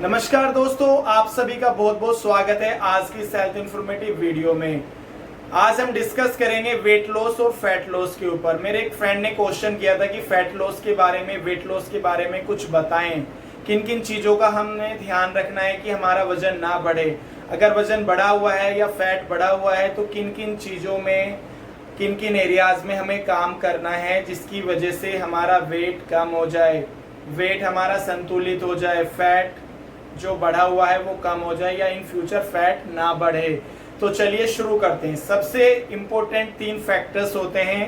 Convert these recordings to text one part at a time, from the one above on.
नमस्कार दोस्तों, आप सभी का बहुत बहुत स्वागत है आज की हेल्थ इंफॉर्मेटिव वीडियो में। आज हम डिस्कस करेंगे वेट लॉस और फैट लॉस के ऊपर। मेरे एक फ्रेंड ने क्वेश्चन किया था कि फैट लॉस के बारे में, वेट लॉस के बारे में कुछ बताएं, किन किन चीज़ों का हमें ध्यान रखना है कि हमारा वजन ना बढ़े। अगर वजन बढ़ा हुआ है या फैट बढ़ा हुआ है तो किन किन चीज़ों में, किन किन एरियाज में हमें काम करना है जिसकी वजह से हमारा वेट कम हो जाए, वेट हमारा संतुलित हो जाए, फैट जो बढ़ा हुआ है वो कम हो जाए या इन फ्यूचर फैट ना बढ़े। तो चलिए शुरू करते हैं। सबसे इम्पोर्टेंट 3 फैक्टर्स होते हैं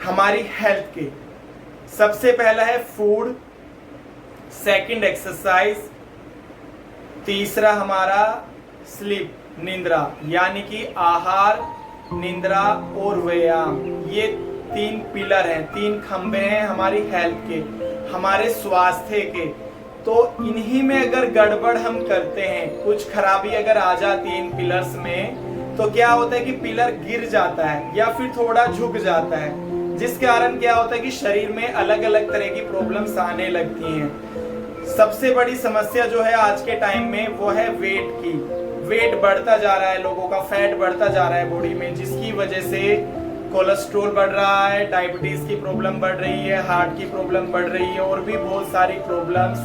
हमारी हेल्थ के। सबसे पहला है फूड, सेकंड एक्सरसाइज, तीसरा हमारा स्लीप, निंद्रा, यानी कि आहार, निंद्रा और व्यायाम। ये 3 पिलर हैं, 3 खंबे हैं हमारी हेल्थ के, हमारे स्वास्थ्य के। तो इन्हीं में अगर गड़बड़ हम करते हैं, कुछ खराबी अगर आ जाती है इन पिलर्स में, तो क्या होता है कि पिलर गिर जाता है या फिर थोड़ा झुक जाता है, जिस कारण क्या होता है कि शरीर में अलग अलग तरह की प्रॉब्लम्स आने लगती हैं। सबसे बड़ी समस्या जो है आज के टाइम में वो है वेट की। वेट बढ़ता जा रहा है, लोगों का फैट बढ़ता जा रहा है बॉडी में, जिसकी वजह से कोलेस्ट्रॉल बढ़ रहा है, डायबिटीज की प्रॉब्लम बढ़ रही है, हार्ट की प्रॉब्लम बढ़ रही है और भी बहुत सारी प्रॉब्लम्स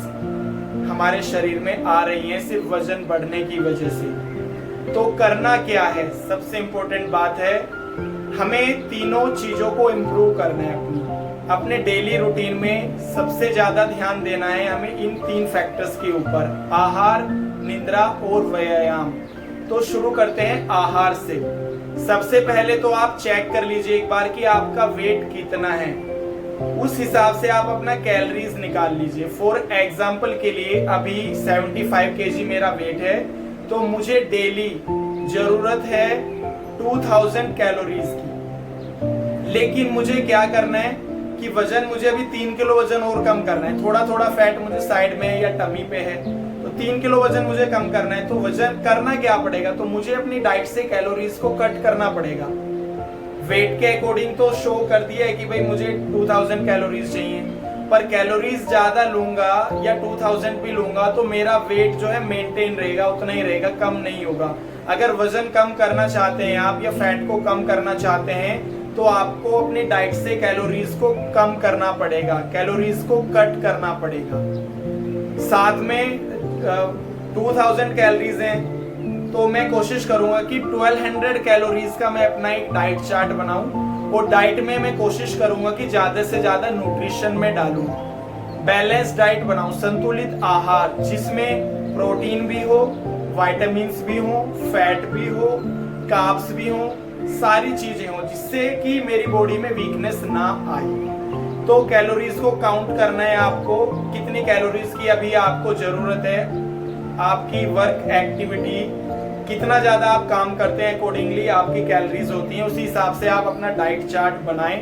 हमारे शरीर में आ रही हैं सिर्फ वजन बढ़ने की वजह से। तो करना क्या है, सबसे इम्पोर्टेंट बात है हमें तीनों चीजों को इम्प्रूव करना है। अपने डेली रूटीन में सबसे ज्यादा ध्यान देना है हमें इन 3 फैक्टर्स के ऊपर, आहार, निद्रा और व्यायाम। तो शुरू करते हैं आहार से। सबसे पहले तो आप चेक कर लीजिए एक बार कि आपका वेट कितना है, उस हिसाब से आप अपना कैलोरीज निकाल लीजिए। फॉर एग्जाम्पल के लिए अभी 75 kg मेरा वेट है, तो मुझे डेली जरूरत है 2000 कैलोरीज की। लेकिन मुझे क्या करना है कि वजन मुझे अभी 3 किलो वजन और कम करना है। थोड़ा थोड़ा फैट मुझे साइड में या टमी पे है, तो 3 किलो वजन मुझे कम करना है। तो वजन करना क्या पड़ेगा, तो मुझे अपनी डाइट से कैलोरीज को कट करना पड़ेगा। वेट के अकॉर्डिंग तो शो कर दिया है कि भाई मुझे 2000 कैलोरीज चाहिए, पर कैलोरीज ज्यादा लूंगा या 2000 भी लूंगा तो मेरा वेट जो है मेंटेन रहेगा, उतना ही रहेगा, कम नहीं होगा। अगर वजन कम करना चाहते हैं आप या फैट को कम करना चाहते हैं तो आपको अपनी डाइट से कैलोरीज को कम करना पड़ेगा, कैलोरीज को कट करना पड़ेगा। साथ में 2000 कैलोरीज हैं तो मैं कोशिश करूंगा कि 1200 कैलोरीज का मैं अपना एक डाइट चार्ट बनाऊं और डाइट में मैं कोशिश करूंगा कि ज्यादा से ज्यादा न्यूट्रिशन में डालूं, बैलेंस डाइट बनाऊं, संतुलित आहार जिसमें प्रोटीन भी हो, विटामिन्स भी हो, फैट भी हो, कार्ब्स भी हो, सारी चीजें हो जिससे कि मेरी बॉडी में वीकनेस ना आए। तो कैलोरीज को काउंट करना है आपको, कितनी कैलोरीज की अभी आपको जरूरत है, आपकी वर्क एक्टिविटी कितना ज्यादा आप काम करते हैं अकॉर्डिंगली आपकी कैलोरीज होती हैं। उसी हिसाब से आप अपना डाइट चार्ट बनाएं,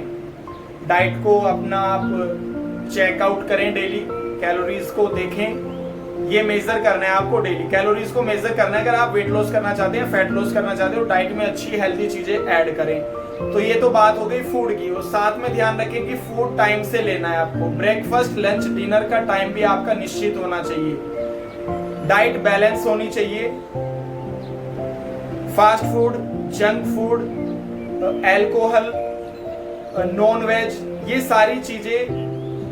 डाइट को अपना आप चेकआउट करें, डेली कैलोरीज को देखें। ये मेजर करना है आपको, डेली कैलोरीज को मेजर करना है। अगर आप वेट लॉस करना चाहते हैं, फैट लॉस करना चाहते हो, डाइट में अच्छी हेल्दी चीजें ऐड करें। तो ये तो बात हो गई फूड की। और साथ में ध्यान रखें कि फूड टाइम से लेना है आपको। ब्रेकफास्ट, लंच, डिनर का टाइम भी आपका निश्चित होना चाहिए। डाइट बैलेंस होनी चाहिए। Fast food, junk food, alcohol, non veg, ये सारी चीजें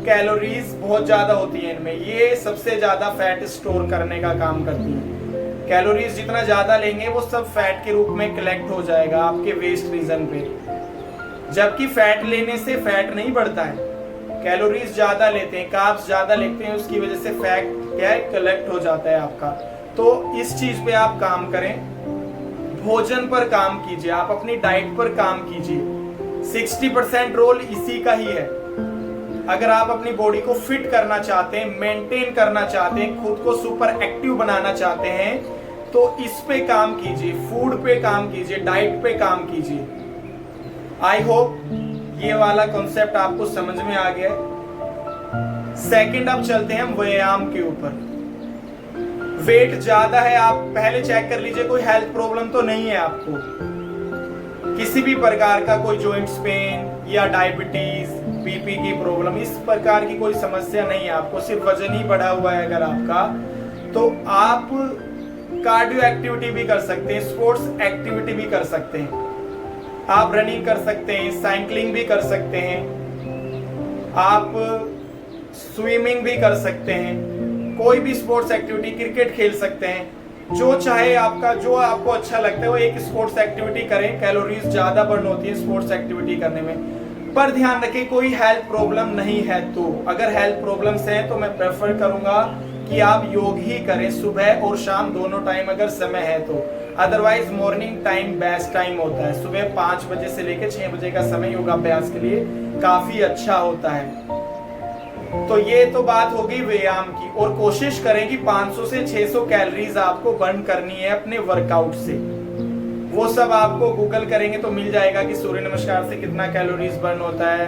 कैलोरीज बहुत ज्यादा होती हैं इनमें, ये सबसे ज्यादा फैट स्टोर करने का काम करती हैं। कैलोरीज जितना ज्यादा लेंगे वो सब फैट के रूप में कलेक्ट हो जाएगा आपके वेस्ट रीजन पे, जबकि फैट लेने से फैट नहीं बढ़ता है। कैलोरीज ज्यादा लेते हैं, कार्ब्स ज्यादा लेते हैं, उसकी वजह से फैट क्या है, कलेक्ट हो जाता है आपका। तो इस चीज पे आप काम करें, भोजन पर काम कीजिए, आप अपनी डाइट पर काम कीजिए। 60% रोल इसी का ही है। अगर आप अपनी बॉडी को फिट करना चाहते हैं, मेंटेन करना चाहते हैं, खुद को सुपर एक्टिव बनाना चाहते हैं, तो इस पे काम कीजिए, फूड पे काम कीजिए, डाइट पे काम कीजिए। आई होप ये वाला कॉन्सेप्ट आपको समझ में आ गया है। सेकंड अब चलते हैं हम व्यायाम के ऊपर। वेट ज्यादा है, आप पहले चेक कर लीजिए कोई हेल्थ प्रॉब्लम तो नहीं है आपको, किसी भी प्रकार का कोई जॉइंट्स पेन या डायबिटीज, बीपी की प्रॉब्लम, इस प्रकार की कोई समस्या नहीं है आपको, सिर्फ वजन ही बढ़ा हुआ है अगर आपका, तो आप कार्डियो एक्टिविटी भी कर सकते हैं, स्पोर्ट्स एक्टिविटी भी कर सकते हैं, आप रनिंग कर सकते हैं, साइकिलिंग भी कर सकते हैं, आप स्विमिंग भी कर सकते हैं, कोई भी स्पोर्ट्स एक्टिविटी, क्रिकेट खेल सकते हैं, जो चाहे आपका, जो आपको अच्छा लगता है वो एक स्पोर्ट्स एक्टिविटी करें। कैलोरीज ज्यादा बर्न होती है स्पोर्ट्स एक्टिविटी करने में, पर ध्यान रखें कोई हेल्थ प्रॉब्लम नहीं है। तो अगर हेल्थ प्रॉब्लम्स हैं तो मैं प्रेफर करूंगा कि आप योग ही करें, सुबह और शाम दोनों टाइम अगर समय है तो। Otherwise morning time best time होता है, सुबह 5 बजे से लेकर 6 बजे का समय योगाभ्यास के लिए काफी अच्छा होता है। तो ये तो बात होगी व्यायाम की, और कोशिश करें कि 500 से 600 कैलोरीज आपको बर्न करनी है अपने वर्कआउट से। वो सब आपको गूगल करेंगे तो मिल जाएगा कि सूर्य नमस्कार से कितना कैलोरीज बर्न होता है,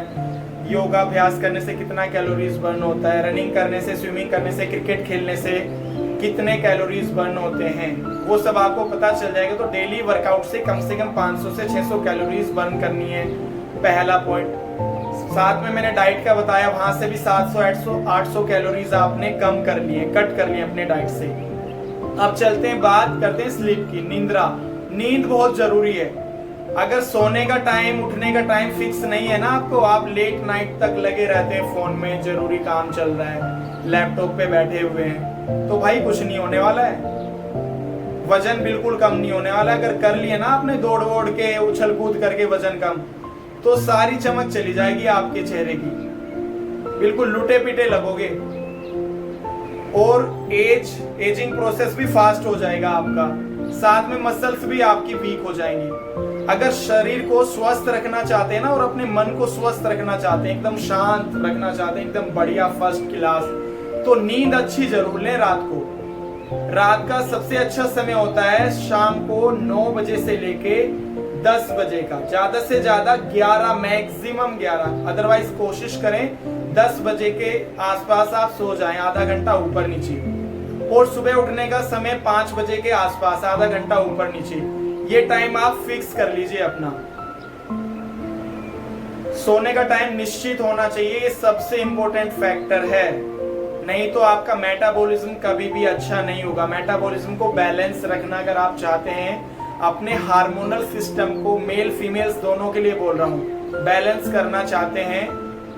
योगाभ्यास करने से कितना कैलोरीज बर्न होता है, रनिंग करने से, स्विमिंग करने से, क्रिकेट खेलने से कितने कैलोरीज बर्न होते हैं, वो सब आपको पता चल जाएगा। तो डेली वर्कआउट से कम 500 से 600 कैलोरीज बर्न करनी है, पहला पॉइंट। साथ में मैंने डाइट का बताया, वहां से भी 700 800 कैलोरीज आपने कम करनी है, कट करनी है अपने डाइट से। अब चलते हैं, बात करते हैं स्लीप की, निंद्रा। नींद बहुत जरूरी है। अगर सोने का टाइम, उठने का टाइम फिक्स नहीं है ना आपको, आप लेट नाइट तक लगे रहते हैं फोन में, जरूरी काम चल रहा है, लैपटॉप पे बैठे हुए हैं, तो भाई कुछ नहीं होने वाला है, वजन बिल्कुल कम नहीं होने वाला। अगर कर लिया ना आपने दौड़ वोड़ के, उछल कूद करके वजन कम, तो सारी चमक चली जाएगी आपके चेहरे की, बिल्कुल लुटे पिटे लगोगे, और एजिंग प्रोसेस भी फास्ट हो जाएगा आपका, साथ में मसल्स भी आपकी वीक हो जाएंगी। अगर शरीर को स्वस्थ रखना चाहते हैं ना, और अपने मन को स्वस्थ रखना चाहते हैं, एकदम शांत रखना चाहते हैं, एकदम बढ़िया फर्स्ट क्लास, तो नींद अच्छी जरूर लें रात को। रात का सबसे अच्छा समय होता है शाम को 9 बजे से लेके 10 बजे का, ज्यादा से ज्यादा 11, मैक्सिमम 11। अदरवाइज कोशिश करें 10 बजे के आसपास आप सो जाएं, आधा घंटा ऊपर नीचे। और सुबह उठने का समय 5 बजे के आसपास, आधा घंटा ऊपर नीचे। ये टाइम आप फिक्स कर लीजिए अपना। सोने का टाइम निश्चित होना चाहिए, ये सबसे इंपॉर्टेंट फैक्टर है, नहीं तो आपका मेटाबॉलिज्म कभी भी अच्छा नहीं होगा। मेटाबॉलिज्म को बैलेंस रखना अगर आप चाहते हैं, अपने हार्मोनल सिस्टम को, मेल फीमेल्स दोनों के लिए बोल रहा हूँ, बैलेंस करना चाहते हैं,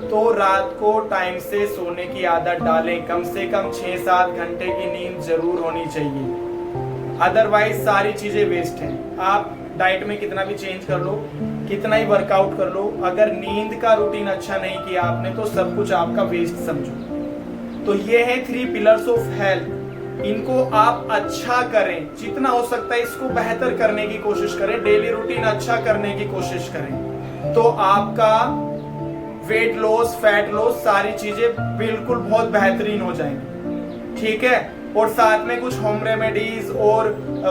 तो रात को टाइम से सोने की आदत डालें। कम से कम 6-7 घंटे की नींद जरूर होनी चाहिए, अदरवाइज सारी चीजें वेस्ट हैं। आप डाइट में कितना भी चेंज कर लो, कितना ही वर्कआउट कर लो, अगर नींद का रूटीन अच्छा नहीं किया आपने तो सब कुछ आपका वेस्ट समझो। तो ये है 3 पिलर्स ऑफ हेल्थ, इनको आप अच्छा करें, जितना हो सकता है इसको बेहतर करने की कोशिश करें, डेली रूटीन अच्छा करने की कोशिश करें, तो आपका वेट लॉस, फैट लॉस, सारी चीजें बिल्कुल बहुत बेहतरीन हो जाएंगी। ठीक है, और साथ में कुछ होम रेमेडीज और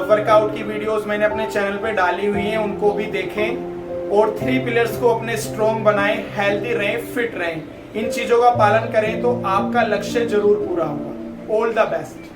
वर्कआउट की वीडियोस मैंने अपने चैनल पे डाली हुई हैं, उनको भी देखें, और 3 पिलर्स को अपने स्ट्रॉन्ग बनाएं, हेल्दी रहें, फिट रहें। इन चीजों का पालन करें तो आपका लक्ष्य जरूर पूरा होगा। All the best.